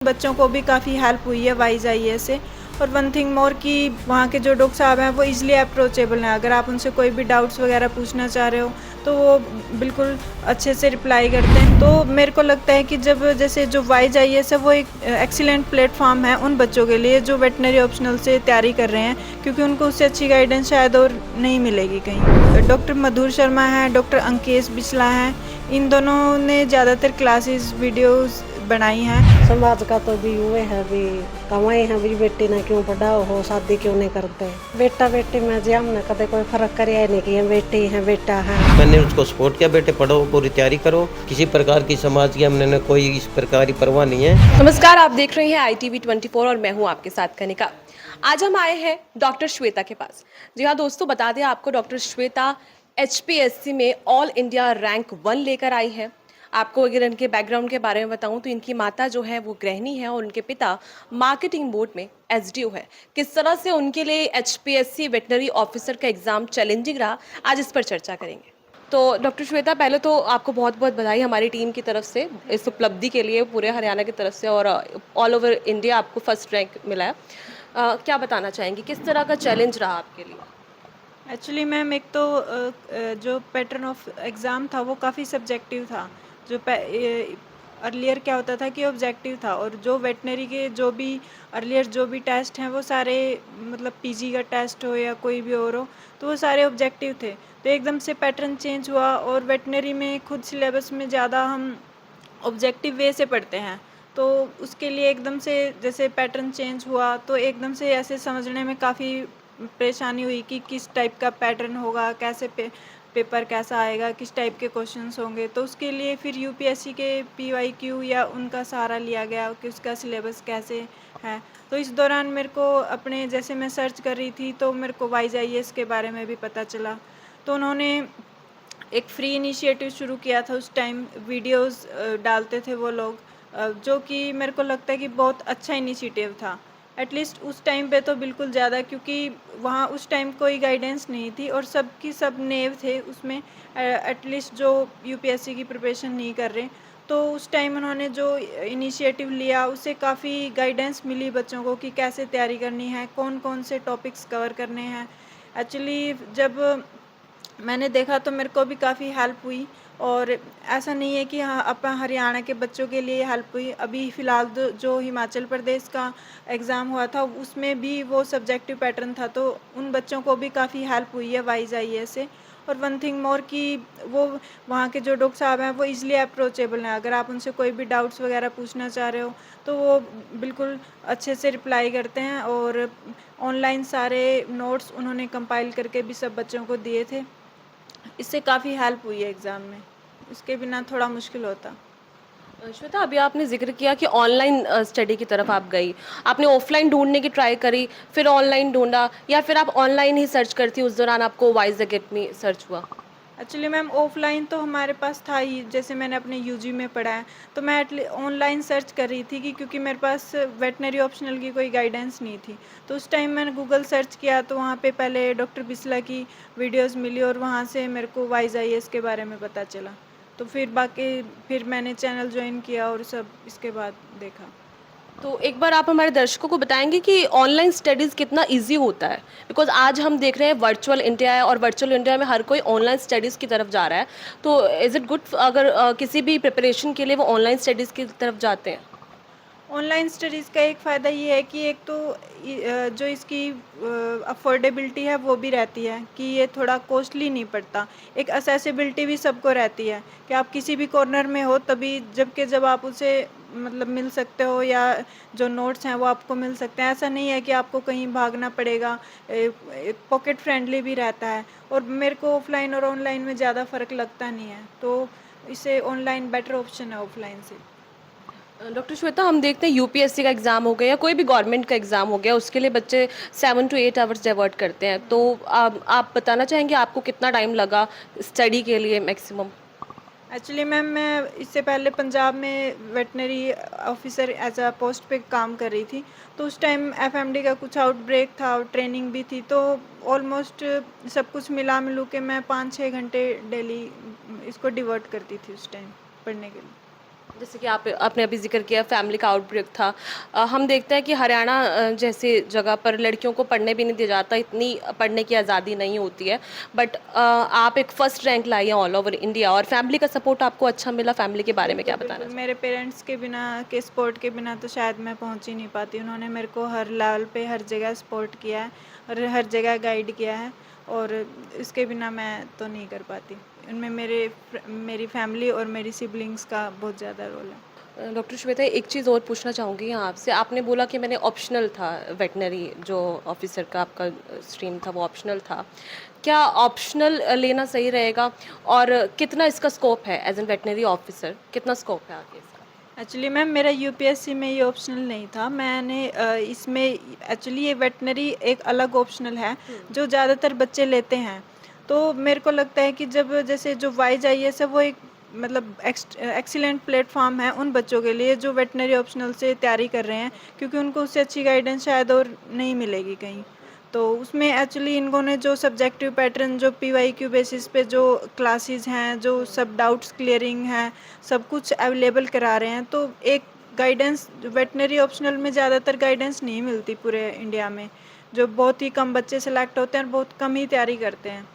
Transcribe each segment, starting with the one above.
बच्चों को भी काफ़ी हेल्प हुई है वाइज आईए से। और वन थिंग मोर कि वहाँ के जो डॉक्टर साहब हैं वो इजीली अप्रोचेबल हैं। अगर आप उनसे कोई भी डाउट्स वगैरह पूछना चाह रहे हो तो वो बिल्कुल अच्छे से रिप्लाई करते हैं। तो मेरे को लगता है कि जब जैसे जो वाइज आईएएस है वो एक एक्सीलेंट प्लेटफॉर्म है उन बच्चों के लिए जो वेटनरी ऑप्शनल से तैयारी कर रहे हैं, क्योंकि उनको उससे अच्छी गाइडेंस शायद और नहीं मिलेगी कहीं। डॉक्टर मधुर शर्मा हैं, डॉक्टर अंकेश बिस्ला हैं, इन दोनों ने ज़्यादातर क्लासेस वीडियोस बनाई हैं। समाज का तो भी हुए है भी कमाए हैं भी बेटी ने क्यों पढ़ाओ हो, शादी क्यों नहीं करते। बेटा बेटी में जी हमने कदे कोई फर्क करे नहीं कि बेटी है बेटा है। मैंने उसको सपोर्ट किया, बेटे पढ़ो, पूरी तैयारी करो, किसी प्रकार की समाज की हमने कोई इस प्रकार की परवाह नहीं है। नमस्कार, आप देख रहे हैं ITV 24 और मैं हूं आपके साथ कनिका। आज हम आए हैं डॉक्टर श्वेता के पास। जी हाँ दोस्तों, बता दें आपको, डॉक्टर श्वेता HPSC में ऑल इंडिया रैंक 1 लेकर आई है। आपको अगर इनके बैकग्राउंड के बारे में बताऊं तो इनकी माता जो है वो गृहिणी है और उनके पिता मार्केटिंग बोर्ड में SDO है। किस तरह से उनके लिए HPSC वेटनरी ऑफिसर का एग्जाम चैलेंजिंग रहा, आज इस पर चर्चा करेंगे। तो डॉक्टर श्वेता, पहले तो आपको बहुत बहुत बधाई हमारी टीम की तरफ से इस उपलब्धि के लिए, पूरे हरियाणा की तरफ से, और ऑल ओवर इंडिया आपको फर्स्ट रैंक मिला है। क्या बताना चाहेंगी, किस तरह का चैलेंज रहा आपके लिए? एक्चुअली मैम एक तो जो पैटर्न ऑफ एग्ज़ाम था वो काफ़ी सब्जेक्टिव था। जो अर्लियर क्या होता था कि ऑब्जेक्टिव था, और जो वेटनरी के जो भी अर्लियर जो भी टेस्ट हैं वो सारे मतलब पीजी का टेस्ट हो या कोई भी और हो तो वो सारे ऑब्जेक्टिव थे। तो एकदम से पैटर्न चेंज हुआ, और वेटनरी में खुद सिलेबस में ज़्यादा हम ऑब्जेक्टिव वे से पढ़ते हैं। तो उसके लिए एकदम से जैसे पैटर्न चेंज हुआ तो एकदम से ऐसे समझने में काफ़ी परेशानी हुई कि किस टाइप का पैटर्न होगा, कैसे पेपर कैसा आएगा, किस टाइप के क्वेश्चंस होंगे। तो उसके लिए फिर यूपीएससी के PYQ या उनका सहारा लिया गया कि उसका सिलेबस कैसे है। तो इस दौरान मेरे को अपने जैसे मैं सर्च कर रही थी तो मेरे को वाइज आईएएस के बारे में भी पता चला। तो उन्होंने एक फ्री इनिशिएटिव शुरू किया था। उस टाइम वीडियोस डालते थे वो लोग, जो कि मेरे को लगता है कि बहुत अच्छा इनिशिएटिव था। एटलीस्ट उस टाइम पे तो बिल्कुल ज़्यादा, क्योंकि वहाँ उस टाइम कोई गाइडेंस नहीं थी और सबकी सब नेव थे उसमें, एटलीस्ट जो यूपीएससी की प्रिपरेशन नहीं कर रहे। तो उस टाइम उन्होंने जो इनिशिएटिव लिया उससे काफ़ी गाइडेंस मिली बच्चों को कि कैसे तैयारी करनी है, कौन कौन से टॉपिक्स कवर करने हैं। एक्चुअली जब मैंने देखा तो मेरे को भी काफ़ी हेल्प हुई। और ऐसा नहीं है कि हाँ अपन हरियाणा के बच्चों के लिए हेल्प हुई। अभी फ़िलहाल जो हिमाचल प्रदेश का एग्ज़ाम हुआ था उसमें भी वो सब्जेक्टिव पैटर्न था, तो उन बच्चों को भी काफ़ी हेल्प हुई है वाइज आईएएस से। और वन थिंग मोर कि वो वहाँ के जो डॉक्टर साहब हैं वो इजीली अप्रोचेबल हैं। अगर आप उनसे कोई भी डाउट्स वगैरह पूछना चाह रहे हो तो वो बिल्कुल अच्छे से रिप्लाई करते हैं। और ऑनलाइन सारे नोट्स उन्होंने कंपाइल करके भी सब बच्चों को दिए थे। इससे काफ़ी हेल्प हुई है एग्ज़ाम में, इसके बिना थोड़ा मुश्किल होता। श्वेता, अभी आपने जिक्र किया कि ऑनलाइन स्टडी की तरफ आप गई। आपने ऑफलाइन ढूंढने की ट्राई करी, फिर ऑनलाइन ढूंढा, या फिर आप ऑनलाइन ही सर्च करती, उस दौरान आपको वाइज अकेडमी सर्च हुआ? एक्चुअली मैम ऑफ़लाइन तो हमारे पास था ही, जैसे मैंने अपने यूजी में पढ़ा है। तो मैं ऑनलाइन सर्च कर रही थी कि क्योंकि मेरे पास वेटनरी ऑप्शनल की कोई गाइडेंस नहीं थी। तो उस टाइम मैंने गूगल सर्च किया तो वहाँ पे पहले डॉक्टर बिस्ला की वीडियोस मिली और वहाँ से मेरे को वाइज आईएएस के बारे में पता चला। तो फिर मैंने चैनल ज्वाइन किया और सब इसके बाद देखा। तो एक बार आप हमारे दर्शकों को बताएंगे कि ऑनलाइन स्टडीज़ कितना इजी होता है, बिकॉज आज हम देख रहे हैं वर्चुअल इंडिया है और वर्चुअल इंडिया में हर कोई ऑनलाइन स्टडीज़ की तरफ जा रहा है। तो इज़ इट गुड अगर किसी भी प्रिपरेशन के लिए वो ऑनलाइन स्टडीज़ की तरफ जाते हैं? ऑनलाइन स्टडीज़ का एक फ़ायदा ये है कि एक तो जो इसकी अफोर्डेबिलिटी है वो भी रहती है कि ये थोड़ा कॉस्टली नहीं पड़ता। एक असेसिबिलिटी भी सबको रहती है कि आप किसी भी कॉर्नर में हो तभी जब आप उसे मतलब मिल सकते हो, या जो नोट्स हैं वो आपको मिल सकते हैं। ऐसा नहीं है कि आपको कहीं भागना पड़ेगा। पॉकेट फ्रेंडली भी रहता है। और मेरे को ऑफ़लाइन और ऑनलाइन में ज़्यादा फ़र्क लगता नहीं है, तो इससे ऑनलाइन बेटर ऑप्शन है ऑफ़लाइन से। डॉक्टर श्वेता, हम देखते हैं यूपीएससी का एग्ज़ाम हो गया या कोई भी गवर्नमेंट का एग्ज़ाम हो गया, उसके लिए बच्चे 7 to 8 आवर्स डाइवर्ट करते हैं। तो आप बताना चाहेंगे आपको कितना टाइम लगा स्टडी के लिए मैक्सिमम? एक्चुअली मैम मैं इससे पहले पंजाब में veterinary officer as a post पे काम कर रही थी। तो उस टाइम एफएमडी का कुछ आउटब्रेक था और ट्रेनिंग भी थी, तो ऑलमोस्ट सब कुछ मिला मिलू के मैं 5-6 घंटे डेली इसको डिवर्ट करती थी उस टाइम पढ़ने के लिए। जैसे कि आप आपने अभी जिक्र किया फैमिली का आउटब्रेक था। हम देखते हैं कि हरियाणा जैसे जगह पर लड़कियों को पढ़ने भी नहीं दिया जाता, इतनी पढ़ने की आज़ादी नहीं होती है। बट आप एक फर्स्ट रैंक लाई हैं ऑल ओवर इंडिया और फैमिली का सपोर्ट आपको अच्छा मिला। फैमिली के बारे में क्या बिल्कुल, बताना बिल्कुल। चाहिए? मेरे पेरेंट्स के बिना के सपोर्ट के बिना तो शायद मैं पहुंच ही नहीं पाती। उन्होंने मेरे को हर लेवल पे हर जगह सपोर्ट किया है और हर जगह गाइड किया है, और इसके बिना मैं तो नहीं कर पाती। उनमें मेरी फैमिली और मेरी सिबलिंग्स का बहुत ज़्यादा रोल है। डॉक्टर श्वेता, एक चीज़ और पूछना चाहूँगी यहाँ आपसे। आपने बोला कि मैंने ऑप्शनल था, वेटनरी जो ऑफिसर का आपका स्ट्रीम था वो ऑप्शनल था। क्या ऑप्शनल लेना सही रहेगा और कितना इसका स्कोप है एज एन वेटनरी ऑफिसर, कितना स्कोप है आगे इसका? एक्चुअली मैम मेरा यूपीएससी में ये ऑप्शनल नहीं था। मैंने इसमें एक्चुअली ये वेटनरी एक अलग ऑप्शनल है जो ज़्यादातर बच्चे लेते हैं। तो मेरे को लगता है कि जब जैसे जो वाइज आईएएस है वो एक मतलब एक्सीलेंट प्लेटफॉर्म है उन बच्चों के लिए जो वेटनरी ऑप्शनल से तैयारी कर रहे हैं, क्योंकि उनको उससे अच्छी गाइडेंस शायद और नहीं मिलेगी कहीं। तो उसमें एक्चुअली इन्हों ने जो सब्जेक्टिव पैटर्न जो पीवाईक्यू बेसिस पे जो क्लासेस हैं, जो सब डाउट्स क्लियरिंग हैं, सब कुछ अवेलेबल करा रहे हैं। तो एक गाइडेंस वेटनरी ऑप्शनल में ज़्यादातर गाइडेंस नहीं मिलती पूरे इंडिया में। जो बहुत ही कम बच्चे सेलेक्ट होते हैं और बहुत कम ही तैयारी करते हैं।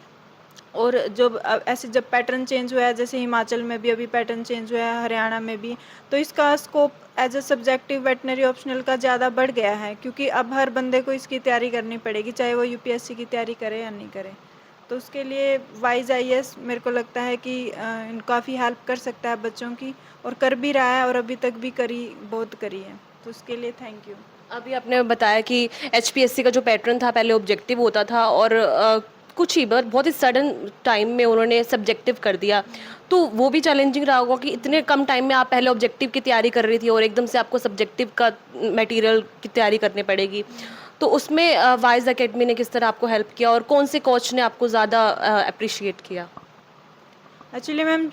और जब ऐसे जब पैटर्न चेंज हुआ है, जैसे हिमाचल में भी अभी पैटर्न चेंज हुआ है, हरियाणा में भी, तो इसका scope as a subjective veterinary optional का ज़्यादा बढ़ गया है, क्योंकि अब हर बंदे को इसकी तैयारी करनी पड़ेगी, चाहे वो यूपीएससी की तैयारी करे या नहीं करे। तो उसके लिए वाइज आईएएस मेरे को लगता है कि काफ़ी हेल्प कर सकता है बच्चों की, और कर भी रहा है और अभी तक भी बहुत करी है। तो उसके लिए थैंक यू। अभी आपने बताया कि एचपीएससी का जो पैटर्न था पहले ऑब्जेक्टिव होता था और कुछ ही बहुत ही सडन टाइम में उन्होंने सब्जेक्टिव कर दिया, तो वो भी चैलेंजिंग रहा होगा कि इतने कम टाइम में आप पहले ऑब्जेक्टिव की तैयारी कर रही थी और एकदम से आपको सब्जेक्टिव का मटेरियल की तैयारी करनी पड़ेगी। तो उसमें वाइज एकेडमी ने किस तरह आपको हेल्प किया और कौन से कोच ने आपको ज़्यादा अप्रिशिएट किया? एक्चुअली मैम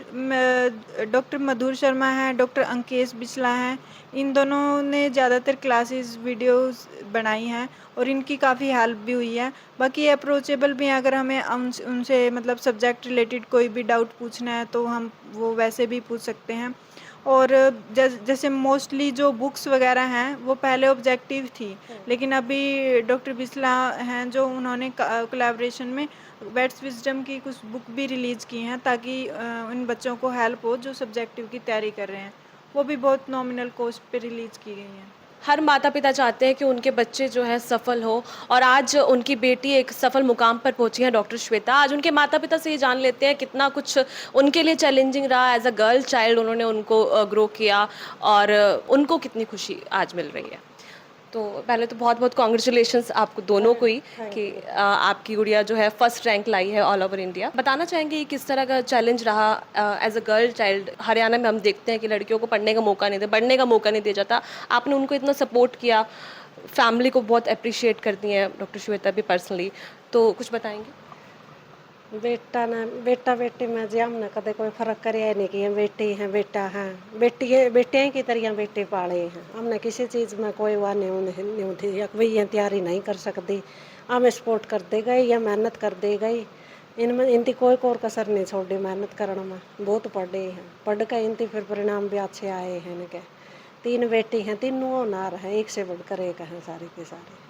डॉक्टर मधुर शर्मा हैं, डॉक्टर अंकेश बिचला हैं, इन दोनों ने ज़्यादातर क्लासेस वीडियोस बनाई हैं और इनकी काफ़ी हेल्प भी हुई है। बाकी अप्रोचेबल भी हैं, अगर हमें उनसे मतलब सब्जेक्ट रिलेटेड कोई भी डाउट पूछना है तो हम वो वैसे भी पूछ सकते हैं। और जैसे मोस्टली जो बुक्स वगैरह हैं वो पहले ऑब्जेक्टिव थी, लेकिन अभी डॉक्टर बिस्ला हैं जो उन्होंने कोलैबोरेशन में वेट्स विजडम की कुछ बुक भी रिलीज़ की हैं, ताकि उन बच्चों को हेल्प हो जो सब्जेक्टिव की तैयारी कर रहे हैं। वो भी बहुत नॉमिनल कॉस्ट पे रिलीज़ की गई हैं। हर माता पिता चाहते हैं कि उनके बच्चे जो है सफल हो और आज उनकी बेटी एक सफल मुकाम पर पहुंची है डॉक्टर श्वेता। आज उनके माता पिता से ये जान लेते हैं कितना कुछ उनके लिए चैलेंजिंग रहा, एज अ गर्ल चाइल्ड उन्होंने उनको ग्रो किया और उनको कितनी खुशी आज मिल रही है। तो पहले तो बहुत बहुत कॉन्ग्रेचुलेशंस आपको दोनों को ही कि आपकी गुड़िया जो है फर्स्ट रैंक लाई है ऑल ओवर इंडिया। बताना चाहेंगे कि किस तरह का चैलेंज रहा as a girl child. Haryana में हम देखते हैं कि लड़कियों को पढ़ने का मौका नहीं दिया, बढ़ने का मौका नहीं दिया जाता। आपने उनको इतना सपोर्ट किया, फैमिली को बहुत अप्रिशिएट करती हैं डॉक्टर श्वेता भी पर्सनली, तो कुछ बताएंगे? बेटा बेटी में जी हमने कदे कोई फर्क करे नहीं कि बेटी है बेटा है, बेटियां की तरह बेटे पाले हैं। हमने किसी चीज़ में कोई वाह नहीं थी भाई ये तैयारी नहीं कर सकती, हमें सपोर्ट करते गए या मेहनत करते गई। इनमें इनकी कोई कसर नहीं छोड़ी मेहनत करने में। बहुत पढ़े हैं, पढ़ के इनकी फिर परिणाम भी अच्छे आए हैं इनके। 3 बेटी हैं, तीनों नार हैं, एक से बढ़कर एक हैं सारी के सारे।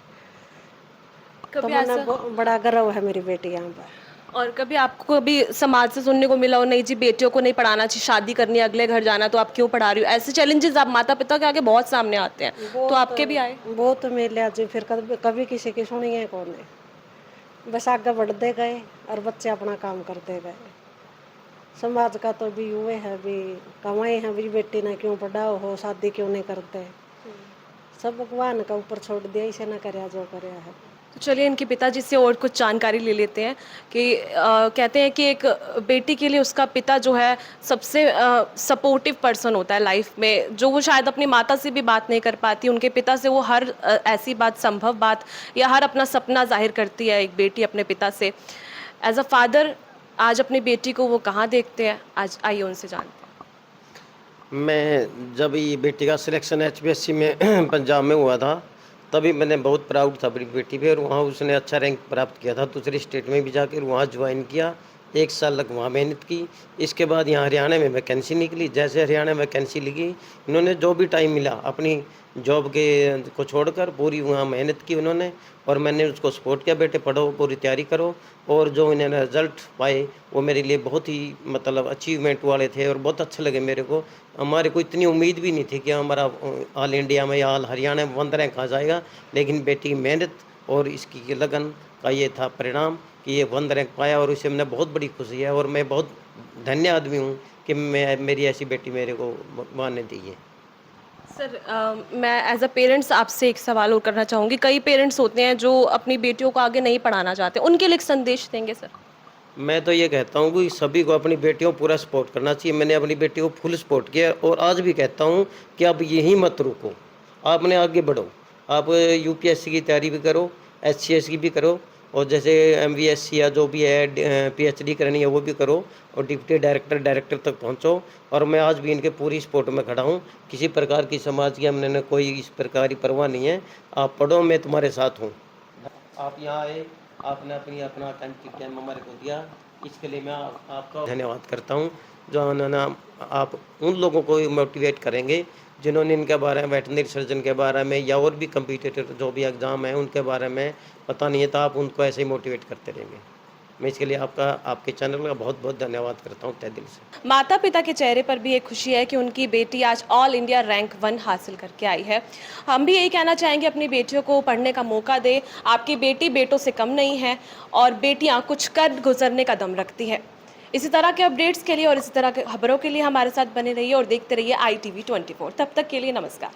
तो कभी मैंने ऐसा बड़ा गर्व है मेरी बेटियां पर। और कभी आपको कभी समाज से सुनने को मिला हो नहीं जी बेटियों को नहीं पढ़ाना चाहिए, शादी करनी है, अगले घर जाना, तो आप क्यों पढ़ा रही हो? ऐसे चैलेंजेस आप माता पिता के आगे बहुत सामने आते हैं, तो आपके भी आए? बहुत मिले जी, फिर कभी किसी की सुनिए कौन है। बस आगे बढ़ते गए और बच्चे अपना काम करते गए। समाज का तो भी हुए है भी कमाए हैं भी बेटी ने क्यों पढ़ाओ हो, शादी क्यों नहीं करते। सब भगवान का ऊपर छोड़ दिया, इसे ना करया जो करया है। तो चलिए इनके पिताजी से और कुछ जानकारी ले लेते हैं कि कहते हैं कि एक बेटी के लिए उसका पिता जो है सबसे सपोर्टिव पर्सन होता है लाइफ में, जो वो शायद अपनी माता से भी बात नहीं कर पाती, उनके पिता से वो हर ऐसी बात, संभव बात या हर अपना सपना जाहिर करती है एक बेटी अपने पिता से। एज अ फादर आज अपनी बेटी को वो कहाँ देखते हैं, आज आइए उनसे जानते हैं। मैं जब ये बेटी का सिलेक्शन एचपीएससी में पंजाब में हुआ था, तभी मैंने बहुत प्राउड था अपनी बेटी पे, और वहाँ उसने अच्छा रैंक प्राप्त किया था। दूसरी स्टेट में भी जाकर वहाँ ज्वाइन किया 1 साल तक वहाँ मेहनत की। इसके बाद यहाँ हरियाणा में वैकेंसी निकली। जैसे हरियाणा में वैकेंसी लगी, इन्होंने जो भी टाइम मिला अपनी जॉब के को छोड़कर पूरी वहाँ मेहनत की उन्होंने, और मैंने उसको सपोर्ट किया, बेटे पढ़ो, पूरी तैयारी करो। और जो इन्होंने रिज़ल्ट पाए वो मेरे लिए बहुत ही मतलब अचीवमेंट वाले थे और बहुत अच्छे लगे मेरे को। हमारे को इतनी उम्मीद भी नहीं थी कि हमारा ऑल इंडिया में या ऑल हरियाणा में 1 रैंक आ जाएगा, लेकिन बेटी की मेहनत और इसकी लगन का ये था परिणाम कि ये 1 रैंक पाया, और इससे मैंने बहुत बड़ी खुशी है और मैं बहुत धन्य आदमी हूँ कि मेरी ऐसी बेटी मेरे को भगवान ने दी है। सर मैं एज अ पेरेंट्स आपसे एक सवाल और करना चाहूँगी। कई पेरेंट्स होते हैं जो अपनी बेटियों को आगे नहीं पढ़ाना चाहते, उनके लिए एक संदेश देंगे सर? मैं तो ये कहता हूँ कि सभी को अपनी बेटियों को पूरा सपोर्ट करना चाहिए। मैंने अपनी बेटी को फुल सपोर्ट किया और आज भी कहता हूँ कि आप यहीं मत रुको, आपने आगे बढ़ो। आप यूपीएससी की तैयारी भी करो, एचसीएस की भी करो, और जैसे एमवीएससी या जो भी है पीएचडी करनी है वो भी करो, और डिप्टी डायरेक्टर तक पहुँचो। और मैं आज भी इनके पूरी सपोर्ट में खड़ा हूँ। किसी प्रकार की समाज की हमने कोई इस प्रकार की परवाह नहीं है। आप पढ़ो, मैं तुम्हारे साथ हूँ। आप यहाँ आए, आपने अपना टाइम हमारे को दिया, इसके लिए मैं आपका धन्यवाद करता हूँ। जो उन्होंने आप उन लोगों को मोटिवेट करेंगे जिन्होंने इनके बारे में, वेटनरी सर्जन के बारे में या और भी कम्पिटिटिव जो भी एग्ज़ाम है उनके बारे में पता नहीं है, तो आप उनको ऐसे ही मोटिवेट करते रहेंगे। मैं इसके लिए आपके चैनल का बहुत बहुत धन्यवाद करता हूँ तहे दिल से। माता पिता के चेहरे पर भी एक खुशी है कि उनकी बेटी आज ऑल इंडिया रैंक 1 हासिल करके आई है। हम भी यही कहना चाहेंगे, अपनी बेटियों को पढ़ने का मौका दे। आपकी बेटी बेटों से कम नहीं है और बेटियां कुछ कर गुजरने का दम रखती है। इसी तरह के अपडेट्स के लिए और इसी तरह के खबरों के लिए हमारे साथ बने रहिए और देखते रहिए ITV 24। तब तक के लिए नमस्कार।